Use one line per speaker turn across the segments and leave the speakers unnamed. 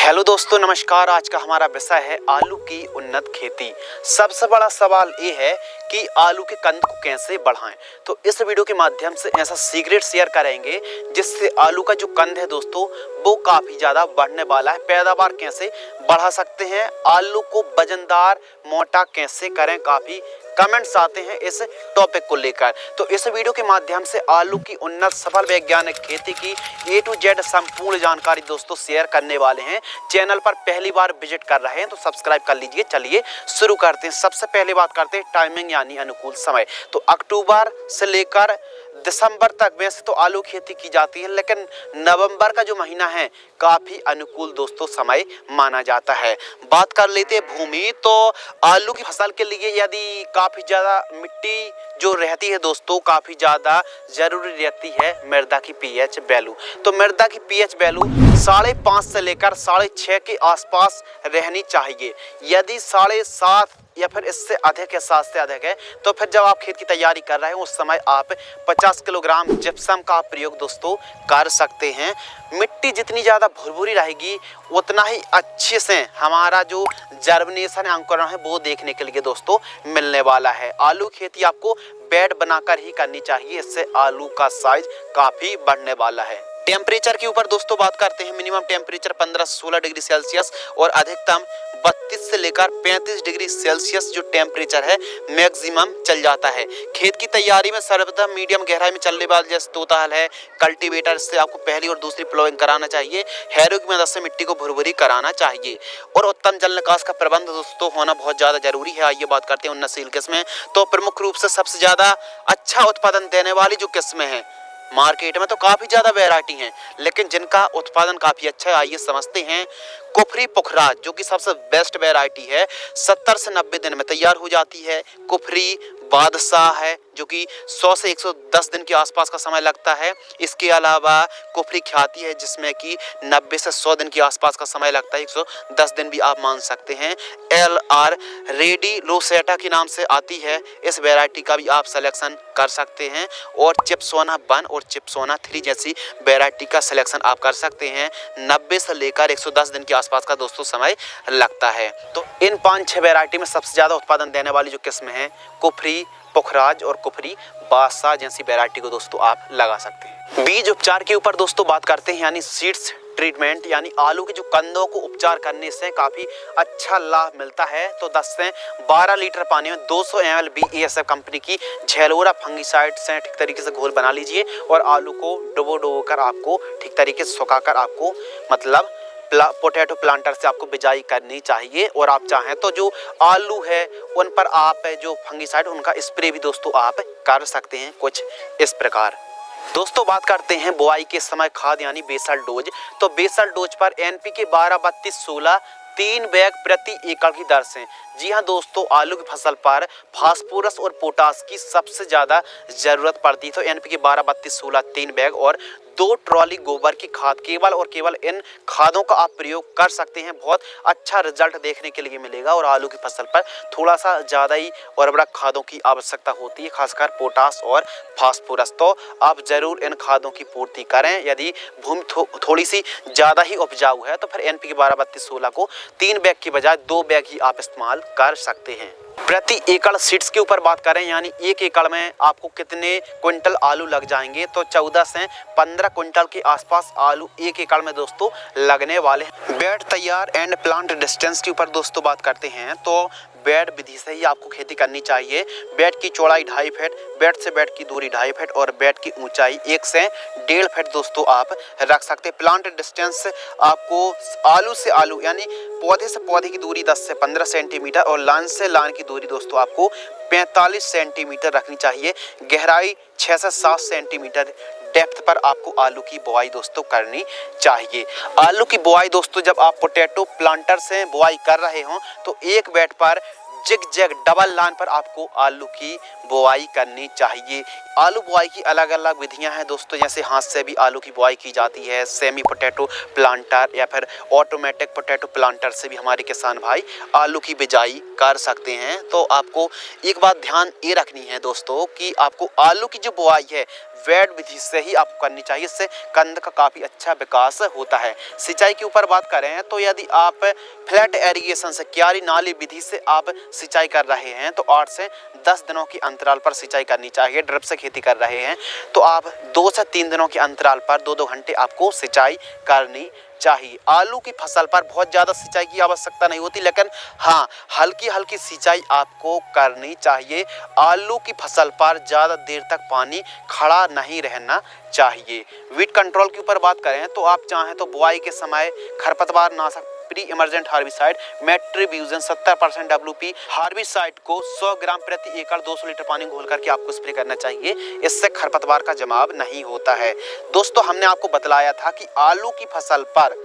Hello दोस्तों, नमस्कार। आज का हमारा विषय है आलू की उन्नत खेती। सबसे बड़ा सवाल ये है कि आलू के कंद को कैसे बढ़ाएं। तो इस वीडियो के माध्यम से ऐसा सीक्रेट शेयर करेंगे जिससे आलू का जो कंद है दोस्तों वो काफ़ी ज़्यादा बढ़ने वाला है। पैदावार कैसे बढ़ा सकते हैं, आलू को वजनदार मोटा कैसे करें, काफ़ी कमेंट्स आते हैं इस टॉपिक को लेकर। तो इस वीडियो के माध्यम से आलू की उन्नत सफल वैज्ञानिक खेती की A to Z संपूर्ण जानकारी दोस्तों शेयर करने वाले हैं। चैनल पर पहली बार विजिट कर रहे हैं तो सब्सक्राइब कर लीजिए। चलिए शुरू करते हैं। सबसे पहले बात करते हैं टाइमिंग यानी अनुकूल समय। तो अक्टूबर से लेकर दिसंबर तक वैसे तो आलू खेती की जाती है, लेकिन नवंबर का जो महीना है काफ़ी अनुकूल दोस्तों समय माना जाता है। बात कर लेते हैं भूमि। तो आलू की फसल के लिए यदि काफ़ी ज़्यादा मिट्टी जो रहती है दोस्तों काफ़ी ज़्यादा ज़रूरी रहती है मृदा की पीएच वैल्यू। तो मृदा की पीएच वैल्यू 5.5 से लेकर 6.5 के आसपास रहनी चाहिए। यदि 7.5 या फिर इससे अधिक है, 7 से अधिक है, तो फिर जब आप खेत की तैयारी कर रहे हैं उस समय आप 50 किलोग्राम जिप्सम का प्रयोग दोस्तों कर सकते हैं। मिट्टी जितनी ज़्यादा भुरभुरी रहेगी उतना ही अच्छे से हमारा जो जर्मिनेशन अंकुरण है वो देखने के लिए दोस्तों मिलने वाला है। आलू खेती आपको बेड बनाकर ही करनी चाहिए, इससे आलू का साइज काफ़ी बढ़ने वाला है। टेम्परेचर के ऊपर दोस्तों बात करते हैं। मिनिमम टेम्परेचर 15 से 16 डिग्री सेल्सियस और अधिकतम 32 से लेकर 35 डिग्री सेल्सियस जो टेम्परेचर है मैक्सिमम चल जाता है। खेत की तैयारी में सर्वप्रथम मीडियम गहराई में चलने वाले जैसे तोता हल है, कल्टीवेटर से आपको पहली और दूसरी प्लोइंग कराना चाहिए। हैरो की मदद से मिट्टी को भुरभुरी कराना चाहिए और उत्तम जल निकास का प्रबंध दोस्तों होना बहुत ज़्यादा जरूरी है। आइए बात करते हैं उन्नतशील किस्में। तो प्रमुख रूप से सबसे ज़्यादा अच्छा उत्पादन देने वाली जो किस्में हैं मार्केट में तो काफ़ी ज़्यादा वैरायटी हैं, लेकिन जिनका उत्पादन काफ़ी अच्छा है आइए समझते हैं। कुफरी पुखराज जो कि सबसे बेस्ट वैरायटी है, 70 से 90 दिन में तैयार हो जाती है। कुफरी बादशाह है जो कि 100 से 110 दिन के आसपास का समय लगता है। इसके अलावा कुफरी ख्याति है जिसमें कि 90 से 100 दिन के आसपास का समय लगता है, 110 दिन भी आप मान सकते हैं। LR रेडी रोसेटा के नाम से आती है, इस वैरायटी का भी आप सिलेक्शन कर सकते हैं। और चिप्सोना 1 और चिप्सोना 3 जैसी वैरायटी का सिलेक्शन आप कर सकते हैं। 90 से लेकर 110 दिन के आसपास का दोस्तों समय लगता है। तो इन 5-6 वैरायटी में सबसे ज़्यादा उत्पादन देने वाली जो किस्म है कुफरी पुखराज और कुफरी बादशाह जैसी वैरायटी को दोस्तों आप लगा सकते हैं। बीज उपचार के ऊपर दोस्तों बात करते हैं यानी सीड्स ट्रीटमेंट, यानी आलू के जो कंदों को उपचार करने से काफ़ी अच्छा लाभ मिलता है। तो 10 से 12 लीटर पानी में 200 ml BASF कंपनी की झेलोरा फंगिसाइड से ठीक तरीके से घोल बना लीजिए और आलू को डुबो कर आपको ठीक तरीके से सुखाकर आपको मतलब पोटैटो प्लांटर से आपको बिजाई करनी चाहिए। और आप चाहें तो जो आलू है उन पर आप जो फंगिसाइड उनका स्प्रे भी दोस्तों आप कर सकते हैं कुछ इस प्रकार। दोस्तों बात करते हैं बुआई के समय खाद यानी बेसल डोज। तो बेसल डोज पर NPK 12-32-16 3 बैग प्रति एकड़ की दर से। जी हाँ दोस्तों, आलू की फसल पर फास्फोरस और पोटास की सबसे ज़्यादा ज़रूरत पड़ती है। तो NPK 12-32-16 3 बैग और 2 ट्रॉली गोबर की खाद केवल और केवल इन खादों का आप प्रयोग कर सकते हैं। बहुत अच्छा रिजल्ट देखने के लिए मिलेगा और आलू की फसल पर थोड़ा सा ज़्यादा ही उर्वरक खादों की आवश्यकता होती है, खासकर पोटास और फास्फोरस। तो आप ज़रूर इन खादों की पूर्ति करें। यदि भूमि थोड़ी सी ज़्यादा ही उपजाऊ है तो फिर NPK 12-32-16 को 3 बैग की बजाय 2 बैग ही आप इस्तेमाल कर सकते हैं। प्रति एकड़ सीड्स के ऊपर बात करें यानी 1 एकड़ में आपको कितने क्विंटल आलू लग जाएंगे, तो 14 से 15 क्विंटल के आसपास आलू 1 एकड़ में दोस्तों लगने वाले हैं। बेड तैयार एंड प्लांट डिस्टेंस के ऊपर दोस्तों बात करते हैं तो बेड विधि से ही आपको खेती करनी चाहिए। बेड की चौड़ाई 2.5 फीट, बेड से बेड की दूरी 2.5 फीट और बेड की ऊंचाई 1 से 1.5 फीट दोस्तों आप रख सकते हैं। प्लांट डिस्टेंस आपको आलू से आलू यानी पौधे से पौधे की दूरी 10 से 15 सेंटीमीटर और लाइन से लाइन की दूरी दोस्तों आपको 45 सेंटीमीटर रखनी चाहिए। गहराई 6 से 7 सेंटीमीटर डेप्थ पर आपको आलू की बुआई दोस्तों करनी चाहिए। आलू की बुआई दोस्तों जब आप पोटैटो प्लांटर से बुआई कर रहे हो तो एक बेड पर जिग-जैग डबल लाइन पर आपको आलू की बुआई करनी चाहिए। आलू बुआई की अलग अलग विधियां हैं दोस्तों, जैसे हाथ से भी आलू की बुआई की जाती है, सेमी पोटैटो प्लांटर या फिर ऑटोमेटिक पोटैटो प्लांटर से भी हमारे किसान भाई आलू की बिजाई कर सकते हैं। तो आपको एक बात ध्यान ये रखनी है दोस्तों कि आपको आलू की जो बुआई है वेड विधि से ही आपको करनी चाहिए, इससे कंद का काफ़ी अच्छा विकास होता है। सिंचाई के ऊपर बात करें तो यदि आप फ्लैट एरीगेशन से क्यारी नाली विधि से आप सिंचाई कर रहे हैं तो 8 से 10 दिनों के अंतराल पर सिंचाई करनी चाहिए। ड्रिप से खेती कर रहे हैं तो आप 2 से 3 दिनों के अंतराल पर 2-2 घंटे आपको सिंचाई करनी चाहिए। आलू की फसल पर बहुत ज़्यादा सिंचाई की आवश्यकता नहीं होती, लेकिन हाँ हल्की हल्की सिंचाई आपको करनी चाहिए। आलू की फसल पर ज़्यादा देर तक पानी खड़ा नहीं रहना चाहिए। वीड कंट्रोल के ऊपर बात करें तो आप चाहें तो बुआई के समय खरपतवार नाशक pre emergent herbicide metribuzin 70% WP herbicide को 100 ग्राम प्रति एकड़ 200 लीटर पानी घोल करके आपको स्प्रे करना चाहिए। इससे खरपतवार का जमाव नहीं होता है। दोस्तों हमने आपको बतलाया था कि आलू की फसल पर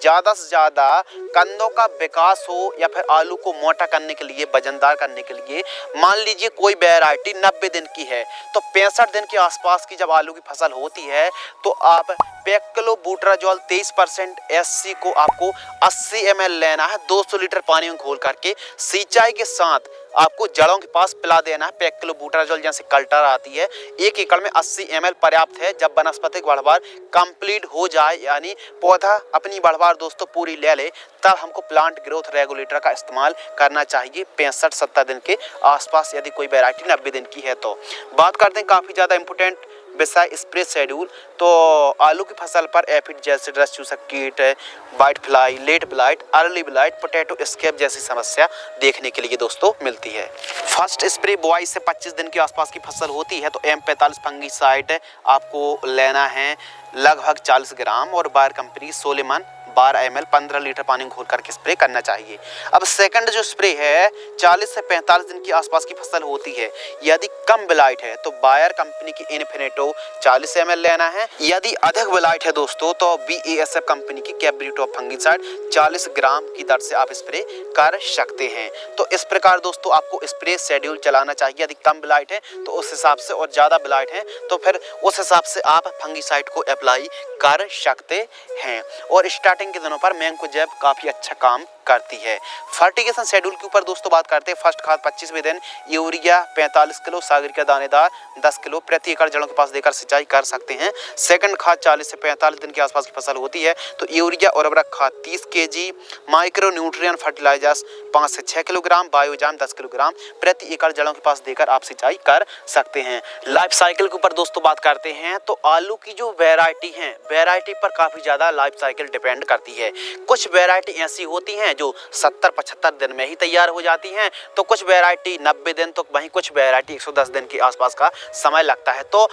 ज़्यादा से ज़्यादा कंदों का विकास हो या फिर आलू को मोटा करने के लिए, वजनदार करने के लिए, मान लीजिए कोई वैरायटी 90 दिन की है तो 65 दिन के आसपास की जब आलू की फसल होती है तो आप पेक्लोबुटराजोल 23% SC को आपको 80 ml लेना है, 200 लीटर पानी में घोल करके सिंचाई के साथ आपको जड़ों के पास पिला देना है। पेक्लोबुटराजोल जैसे कल्टर आती है 1 एकड़ में 80 ml पर्याप्त है। जब वनस्पतिक बढ़वार कंप्लीट हो जाए यानी पौधा अपनी बढ़वार दोस्तों पूरी ले ले तब हमको प्लांट ग्रोथ रेगुलेटर का इस्तेमाल करना चाहिए 65-70 दिन के आसपास यदि कोई वैरायटी 90 दिन की है। तो बात करते हैं काफ़ी ज़्यादा इंपॉर्टेंट विषय स्प्रे शेड्यूल। तो आलू की फसल पर एफिड जैसे रस चूसक कीट, white fly, late blight, early blight, potato scab जैसी समस्या देखने के लिए दोस्तों मिलती है। फर्स्ट स्प्रे बुआई से 25 दिन के आसपास की फसल होती है तो M45 फंगीसाइड आपको लेना है लगभग 40 ग्राम और बायर कंपनी सोलेमन 12 ml 15 लीटर पानी घोल करके स्प्रे करना चाहिए। अब सेकंड जो स्प्रे है 40 से 45 दिन के आसपास की फसल होती है, यदि कम ब्लाइट है तो बायर कंपनी की इन्फिनेटो 40 ml लेना है। यदि अधिक ब्लाइट है दोस्तों तो BASF कंपनी की कैब्रिटो फंगीसाइड 40 ग्राम की दर से आप स्प्रे कर सकते हैं। तो इस प्रकार दोस्तों आपको स्प्रे शेड्यूल चलाना चाहिए। यदि कम ब्लाइट है तो उस हिसाब से, और ज़्यादा ब्लाइट है तो फिर उस हिसाब से आप फंगीसाइड को अप्लाई कर सकते हैं। और स्टार्टिंग के दिनों पर मैंकोजेब काफ़ी अच्छा काम करती है। फर्टिगेशन शेड्यूल के ऊपर दोस्तों बात करते हैं। फर्स्ट खाद 25वें दिन यूरिया 45 किलो, सागरिका दानेदार 10 किलो प्रति एकड़ जड़ों के पास देकर सिंचाई कर सकते हैं। सेकंड खाद 40 से 45 दिन के आसपास की फसल होती है तो यूरिया और उर्वरक खाद 30 kg, माइक्रो न्यूट्रिएंट फर्टिलाइजर्स 5 से 6 किलोग्राम, बायोजाम 10 किलोग्राम प्रति एकड़ जड़ों के पास देकर आप सिंचाई कर सकते हैं। लाइफ साइकिल के ऊपर दोस्तों बात करते हैं तो आलू की जो वैरायटी है, वैरायटी पर काफ़ी ज़्यादा लाइफ साइकिल डिपेंड करती है। कुछ वैरायटी ऐसी होती हैं जो 70-75 दिन में ही तैयार हो जाती हैं, तो कुछ वैरायटी 90 दिन तो वहीं कुछ वैरायटी 110 दिन के आसपास का समय लगता है। तो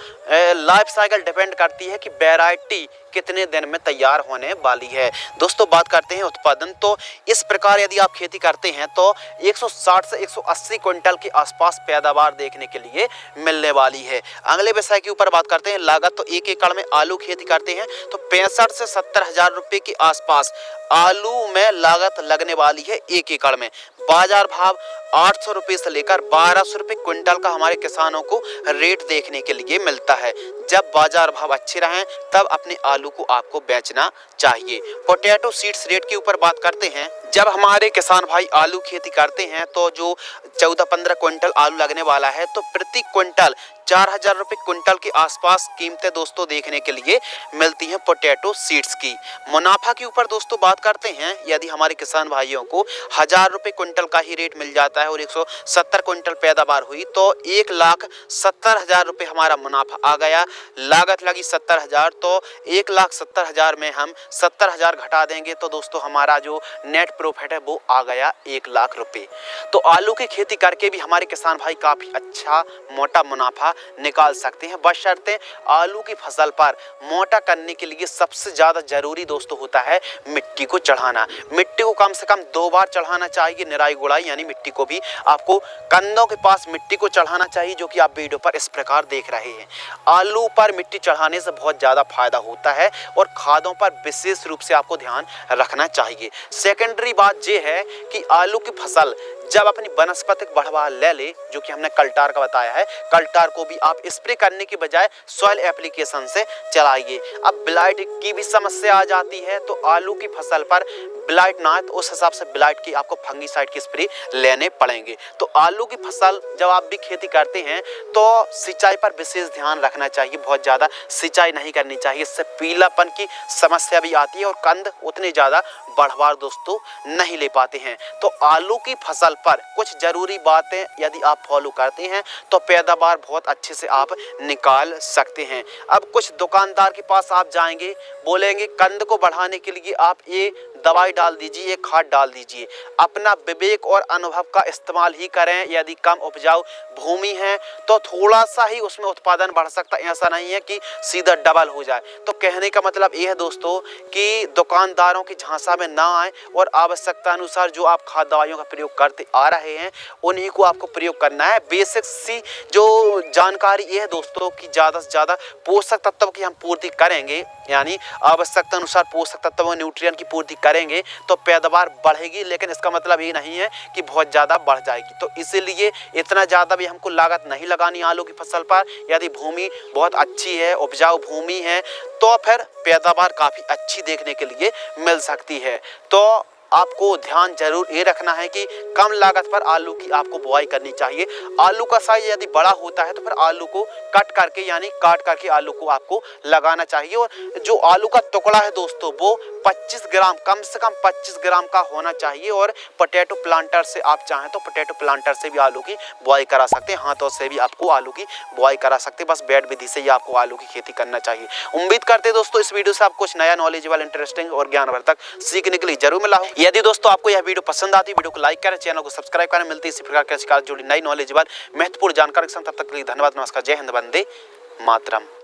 लाइफ साइकिल डिपेंड करती है कि वैरायटी कितने दिन में तैयार होने वाली है। दोस्तों बात करते हैं उत्पादन। तो इस प्रकार यदि आप खेती करते हैं तो 160 से 180 क्विंटल के आसपास पैदावार देखने के लिए मिलने वाली है। अगले विषय के ऊपर बात करते हैं लागत। तो 1 एकड़ में आलू खेती करते हैं तो 65 से 70 हजार रुपये के आसपास आलू में लागत लगने वाली है 1 एकड़ में। बाजार भाव 800 रुपये से लेकर 1200 रुपये क्विंटल का हमारे किसानों को रेट देखने के लिए मिलता है। जब बाजार भाव अच्छे रहें तब अपने आलू को आपको बेचना चाहिए। पोटैटो सीड्स रेट के ऊपर बात करते हैं। जब हमारे किसान भाई आलू खेती करते हैं तो जो 14-15 क्विंटल आलू लगने वाला है तो प्रति क्विंटल 4000 रुपये क्विंटल के आसपास कीमतें दोस्तों देखने के लिए मिलती हैं पोटैटो सीड्स की। मुनाफा के ऊपर दोस्तों बात करते हैं। यदि हमारे किसान भाइयों को 1000 रुपये क्विंटल का ही रेट मिल जाता है और 170 क्विंटल पैदावार हुई तो 1,70,000 रुपये हमारा मुनाफा आ गया। लागत लगी 70,000 तो 1,70,000 में हम 70,000 घटा देंगे तो दोस्तों हमारा जो नेट प्रॉफिट है वो आ गया 1,00,000 रुपये। तो आलू की खेती करके भी हमारे किसान भाई काफ़ी अच्छा मोटा मुनाफा निकाल सकते हैं, बशर्ते आलू की फसल पर मोटा करने के लिए सबसे ज़्यादा ज़रूरी दोस्तों होता है मिट्टी को चढ़ाना। मिट्टी को कम से कम 2 बार चढ़ाना चाहिए। निराई गुड़ाई यानी मिट्टी को भी आपको कंधों के पास मिट्टी को चढ़ाना चाहिए, जो कि आप वीडियो पर इस प्रकार देख रहे हैं। आलू पर मिट्टी चढ़ाने से बहुत ज़्यादा फायदा होता है और खादों पर विशेष रूप से आपको ध्यान रखना चाहिए। सेकेंडरी बात यह है कि आलू की फसल जब अपनी वनस्पतिक बढ़ावा ले ले, जो कि हमने कल्टार का बताया है, कल्टार को भी आप स्प्रे करने की बजाय सॉइल एप्लीकेशन से चलाइए। अब ब्लाइट की भी समस्या आ जाती है, तो आलू की फसल पर ब्लाइट ना है तो उस हिसाब से ब्लाइट की आपको फंगीसाइड की स्प्रे लेने पड़ेंगे। तो आलू की फसल जब आप भी खेती करते हैं तो सिंचाई पर विशेष ध्यान रखना चाहिए, बहुत ज़्यादा सिंचाई नहीं करनी चाहिए, इससे पीलापन की समस्या भी आती है और कंद उतने ज़्यादा बढ़वार दोस्तों नहीं ले पाते हैं। तो आलू की फसल पर कुछ ज़रूरी बातें यदि आप फॉलो करते हैं तो पैदावार बहुत अच्छे से आप निकाल सकते हैं। अब कुछ दुकानदार के पास आप जाएंगे, बोलेंगे कंद को बढ़ाने के लिए आप ये दवाई डाल दीजिए, ये खाद डाल दीजिए। अपना विवेक और अनुभव का इस्तेमाल ही करें। यदि कम उपजाऊ भूमि है तो थोड़ा सा ही उसमें उत्पादन बढ़ सकता है, ऐसा नहीं है कि सीधा डबल हो जाए। तो कहने का मतलब ये है दोस्तों कि दुकानदारों की झांसा में ना आए और आवश्यकता अनुसार जो आप खाद दवाइयों का प्रयोग करते आ रहे हैं उन्हीं को आपको प्रयोग करना है। बेसिक सी जो जानकारी ये है दोस्तों कि ज़्यादा से ज़्यादा पोषक तत्व की हम पूर्ति करेंगे, यानी आवश्यकता अनुसार पोषक तत्वों न्यूट्रिएंट की पूर्ति करेंगे तो पैदावार बढ़ेगी, लेकिन इसका मतलब ये नहीं है कि बहुत ज़्यादा बढ़ जाएगी। तो इसीलिए इतना ज़्यादा भी हमको लागत नहीं लगानी आलू की फसल पर। यदि भूमि बहुत अच्छी है, उपजाऊ भूमि है, तो फिर पैदावार काफ़ी अच्छी देखने के लिए मिल सकती है। तो आपको ध्यान जरूर ये रखना है कि कम लागत पर आलू की आपको बुआई करनी चाहिए। आलू का साइज यदि बड़ा होता है तो फिर आलू को कट करके यानी काट करके आलू को आपको लगाना चाहिए। और जो आलू का टुकड़ा है दोस्तों वो 25 ग्राम, कम से कम 25 ग्राम का होना चाहिए। और पोटैटो प्लांटर से आप चाहें तो पोटैटो प्लांटर से भी आलू की बुआई करा सकते हैं, हाथों से भी आपको आलू की बुआई करा सकते हैं। बस बेड विधि से ही आपको आलू की खेती करना चाहिए। उम्मीद करते हैं दोस्तों इस वीडियो से आपको कुछ नया नॉलेजेबल, इंटरेस्टिंग और ज्ञानवर्धक सीखने के लिए जरूर मिला हो। यदि दोस्तों आपको यह वीडियो पसंद आती है, वीडियो को लाइक करें, चैनल को सब्सक्राइब करें। मिलती है इसी प्रकार के जुड़ी नई नॉलेजेबल महत्वपूर्ण जानकारी के साथ। तब तक के लिए धन्यवाद, नमस्कार, जय हिंद, वंदे मातरम।